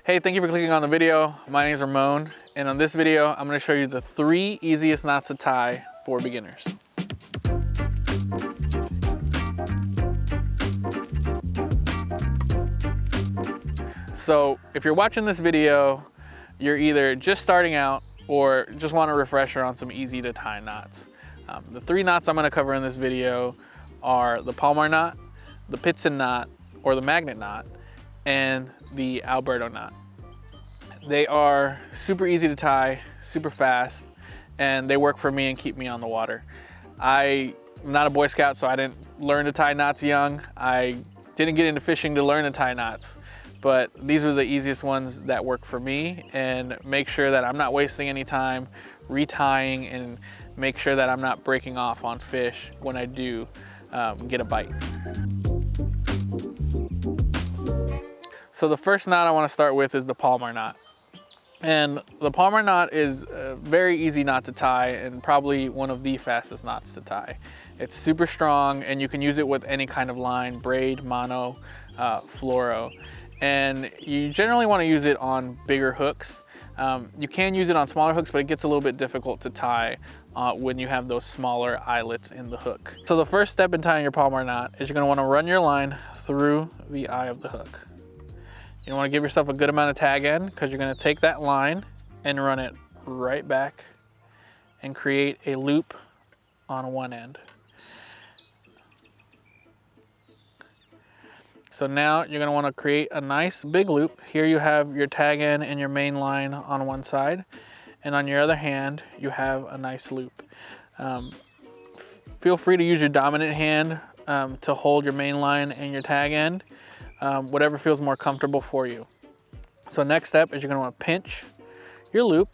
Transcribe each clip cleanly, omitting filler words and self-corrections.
Hey, thank you for clicking on the video. My name is Ramon, and on this video, I'm gonna show you the 3 easiest knots to tie for beginners. So if you're watching this video, you're either just starting out or just want a refresher on some easy to tie knots. The 3 knots I'm gonna cover in this video are the Palomar knot, the Pitzen knot, or the magnet knot, and the Alberto knot. They are super easy to tie, super fast, and they work for me and keep me on the water. I'm not a Boy Scout, so I didn't learn to tie knots young. I didn't get into fishing to learn to tie knots, but these were the easiest ones that work for me and make sure that I'm not wasting any time retying and make sure that I'm not breaking off on fish when I do get a bite. So the first knot I want to start with is the Palomar knot. And the Palomar knot is a very easy knot to tie and probably one of the fastest knots to tie. It's super strong and you can use it with any kind of line, braid, mono, fluoro. And you generally want to use it on bigger hooks. You can use it on smaller hooks, but it gets a little bit difficult to tie when you have those smaller eyelets in the hook. So the first step in tying your Palomar knot is you're going to want to run your line through the eye of the hook. You want to give yourself a good amount of tag end because you're going to take that line and run it right back and create a loop on one end. So now you're going to want to create a nice big loop. Here you have your tag end and your main line on one side, and on your other hand you have a nice loop. Feel free to use your dominant hand to hold your main line and your tag end. Whatever feels more comfortable for you. So next step is you're going to want to pinch your loop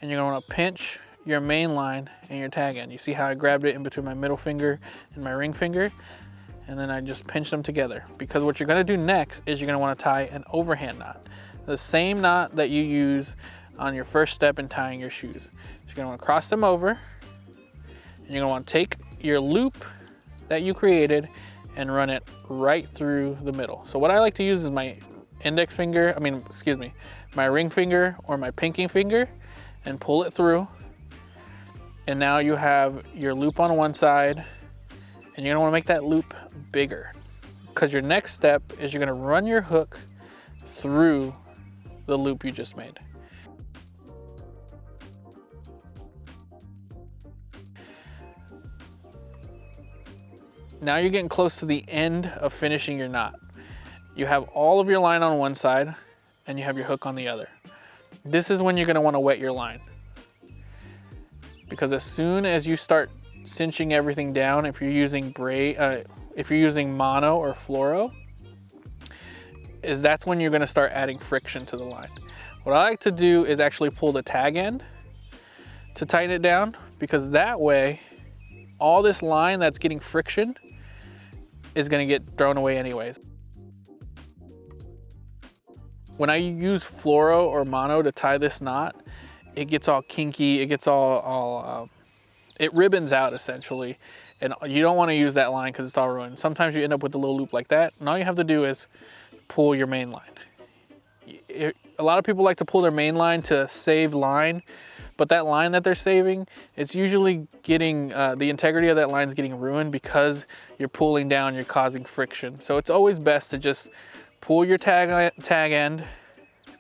and you're going to want to pinch your main line and your tag end. You see how I grabbed it in between my middle finger and my ring finger, and then I just pinched them together, because what you're going to do next is you're going to want to tie an overhand knot, the same knot that you use on your first step in tying your shoes. So you're going to want to cross them over and you're going to want to take your loop that you created and run it right through the middle. So what I like to use is my my ring finger or my pinky finger and pull it through. And now you have your loop on one side and you're gonna wanna make that loop bigger, because your next step is you're gonna run your hook through the loop you just made. Now you're getting close to the end of finishing your knot. You have all of your line on one side and you have your hook on the other. This is when you're going to want to wet your line, because as soon as you start cinching everything down, if you're using mono or fluoro, that's when you're going to start adding friction to the line. What I like to do is actually pull the tag end to tighten it down, because that way all this line that's getting friction is going to get thrown away anyways. When I use fluoro or mono to tie this knot, it gets all kinky, it gets it ribbons out essentially, and you don't want to use that line because it's all ruined. Sometimes you end up with a little loop like that, and all you have to do is pull your main line. A lot of people like to pull their main line to save line, but that line that they're saving, it's usually getting, the integrity of that line is getting ruined because you're pulling down, you're causing friction. So it's always best to just pull your tag end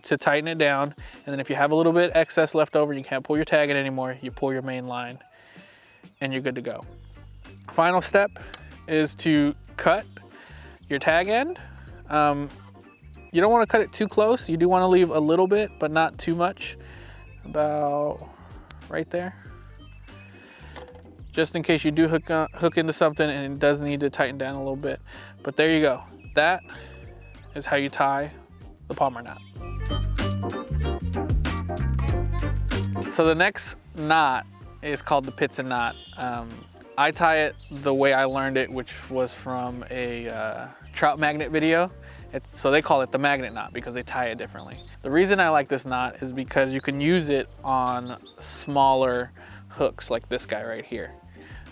to tighten it down. And then if you have a little bit excess left over, you can't pull your tag end anymore, you pull your main line and you're good to go. Final step is to cut your tag end. You don't want to cut it too close. You do want to leave a little bit, but not too much. About right there, just in case you do hook into something and it does need to tighten down a little bit. But there you go. That is how you tie the Palomar knot. So the next knot is called the Pitzen knot. I tie it the way I learned it, which was from a trout magnet video. So they call it the magnet knot because they tie it differently. The reason I like this knot is because you can use it on smaller hooks like this guy right here.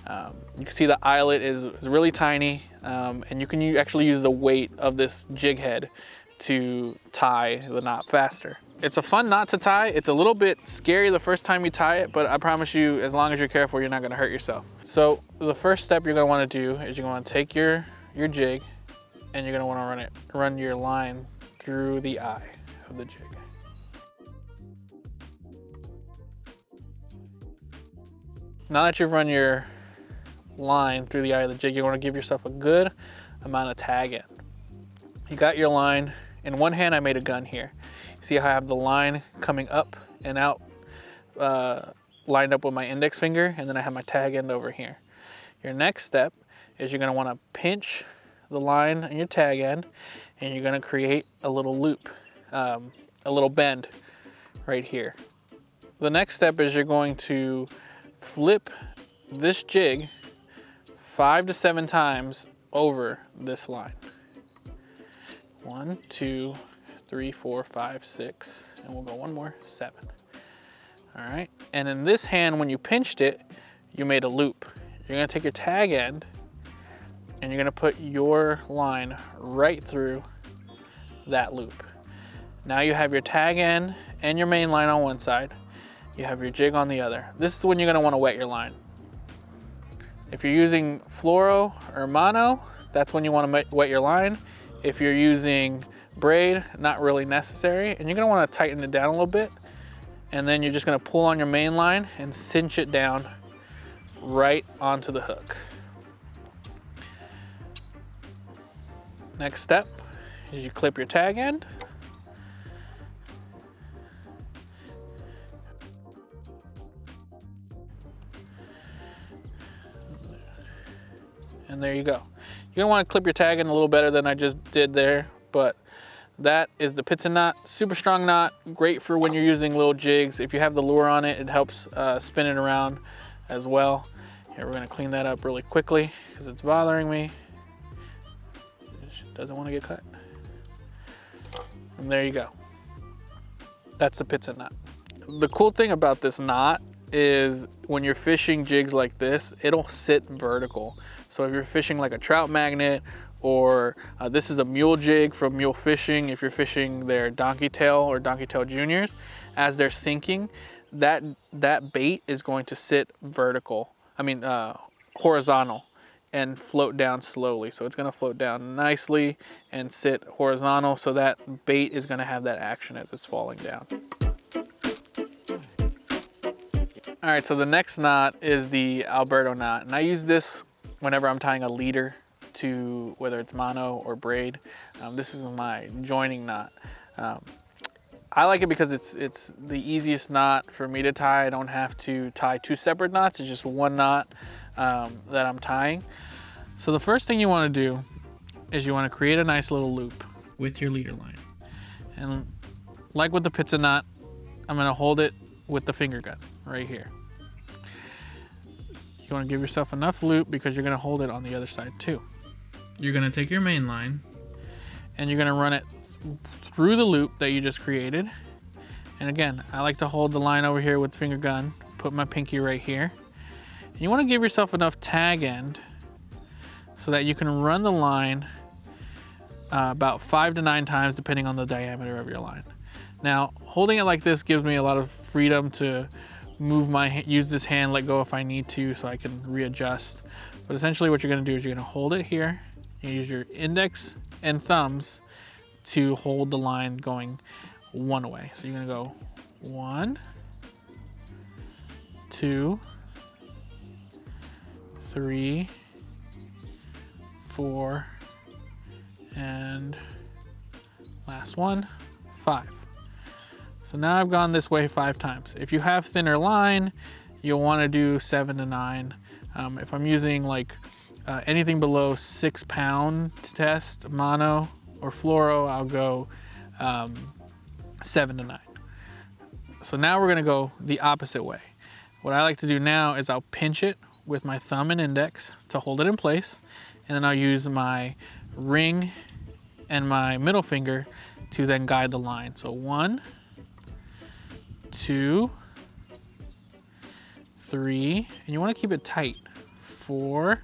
You can see the eyelet is really tiny, and you can actually use the weight of this jig head to tie the knot faster. It's a fun knot to tie. It's a little bit scary the first time you tie it, but I promise you, as long as you're careful, you're not gonna hurt yourself. So the first step you're gonna wanna do is you're gonna take your jig and you're gonna wanna run your line through the eye of the jig. Now that you've run your line through the eye of the jig, you wanna give yourself a good amount of tag in. You got your line. In one hand, I made a gun here. See how I have the line coming up and out, lined up with my index finger, and then I have my tag end over here. Your next step is you're gonna wanna pinch the line on your tag end, and you're gonna create a little loop, a little bend right here. The next step is you're going to flip this jig 5 to 7 times over this line. 1, 2, 3, 4, 5, 6, and we'll go one more, 7. All right, and in this hand, when you pinched it, you made a loop. You're gonna take your tag end and you're gonna put your line right through that loop. Now you have your tag end and your main line on one side. You have your jig on the other. This is when you're gonna wanna wet your line. If you're using fluoro or mono, that's when you wanna wet your line. If you're using braid, not really necessary, and you're gonna wanna tighten it down a little bit, and then you're just gonna pull on your main line and cinch it down right onto the hook. Next step is you clip your tag end. And there you go. You're gonna wanna clip your tag end a little better than I just did there, but that is the Pitzen knot. Super strong knot, great for when you're using little jigs. If you have the lure on it, it helps spin it around as well. Here, we're gonna clean that up really quickly because it's bothering me. It doesn't wanna get cut. And there you go. That's the Pitzen knot. The cool thing about this knot is when you're fishing jigs like this, it'll sit vertical. So if you're fishing like a trout magnet, or this is a mule jig from Mule Fishing, if you're fishing their donkey tail or donkey tail juniors, as they're sinking, that bait is going to sit vertical, horizontal, and float down slowly. So it's gonna float down nicely and sit horizontal, so that bait is gonna have that action as it's falling down. All right, so the next knot is the Alberto knot, and I use this whenever I'm tying a leader to whether it's mono or braid. This is my joining knot. I like it because it's the easiest knot for me to tie. I don't have to tie 2 separate knots. It's just one knot that I'm tying. So the first thing you want to do is you want to create a nice little loop with your leader line. And like with the Pitzen knot, I'm going to hold it with the finger gun right here. You want to give yourself enough loop because you're going to hold it on the other side too. You're going to take your main line and you're going to run it through the loop that you just created. And again, I like to hold the line over here with the finger gun, put my pinky right here. And you want to give yourself enough tag end so that you can run the line about 5 to 9 times depending on the diameter of your line. Now, holding it like this gives me a lot of freedom to use this hand, let go if I need to, so I can readjust. But essentially what you're gonna do is you're gonna hold it here, you use your index and thumbs to hold the line going one way. So you're gonna go 1, 2, 3, 4, and last one, 5. So now I've gone this way 5 times. If you have thinner line, you'll want to do 7 to 9. If I'm using like anything below 6 pound test, mono or fluoro, I'll go 7 to 9. So now we're gonna go the opposite way. What I like to do now is I'll pinch it with my thumb and index to hold it in place, and then I'll use my ring and my middle finger to then guide the line. So 1, 2, 3, and you want to keep it tight. 4,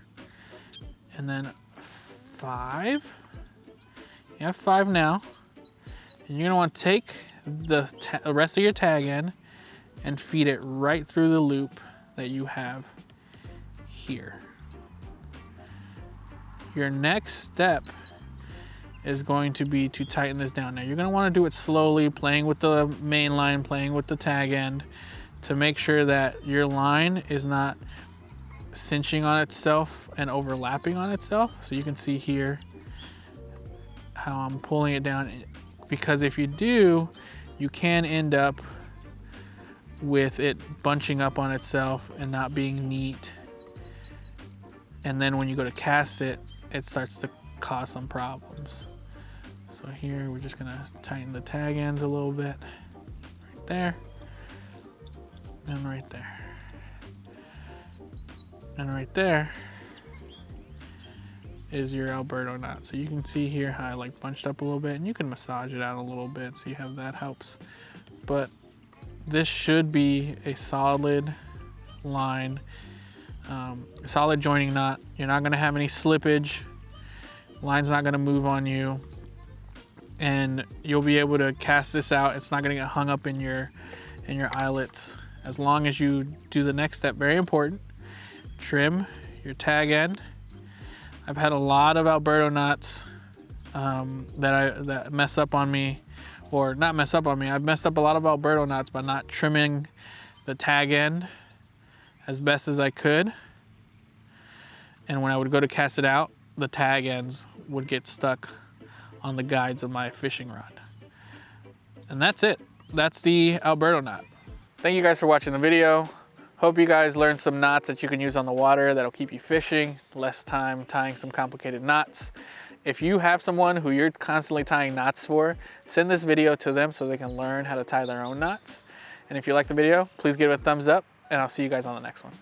and then 5. You have 5 now. And you're gonna want to take the rest of your tag end and feed it right through the loop that you have here. Your next step is going to be to tighten this down. Now you're gonna wanna do it slowly, playing with the main line, playing with the tag end, to make sure that your line is not cinching on itself and overlapping on itself. So you can see here how I'm pulling it down, because if you do, you can end up with it bunching up on itself and not being neat. And then when you go to cast it, it starts to cause some problems. So here we're just gonna tighten the tag ends a little bit, right there, and right there. And right there is your Alberto knot. So you can see here how I like bunched up a little bit, and you can massage it out a little bit, see how that helps. But this should be a solid line, solid joining knot. You're not gonna have any slippage. Line's not gonna move on you, and you'll be able to cast this out. It's not gonna get hung up in your eyelets, as long as you do the next step. Very important. Trim your tag end. I've had a lot of Alberto knots that mess up on me, or not mess up on me. I've messed up a lot of Alberto knots by not trimming the tag end as best as I could. And when I would go to cast it out, the tag ends would get stuck on the guides of my fishing rod. And that's it. That's the Alberto knot. Thank you guys for watching the video. Hope you guys learned some knots that you can use on the water that'll keep you fishing, less time tying some complicated knots. If you have someone who you're constantly tying knots for, send this video to them so they can learn how to tie their own knots. And if you like the video, please give it a thumbs up, and I'll see you guys on the next one.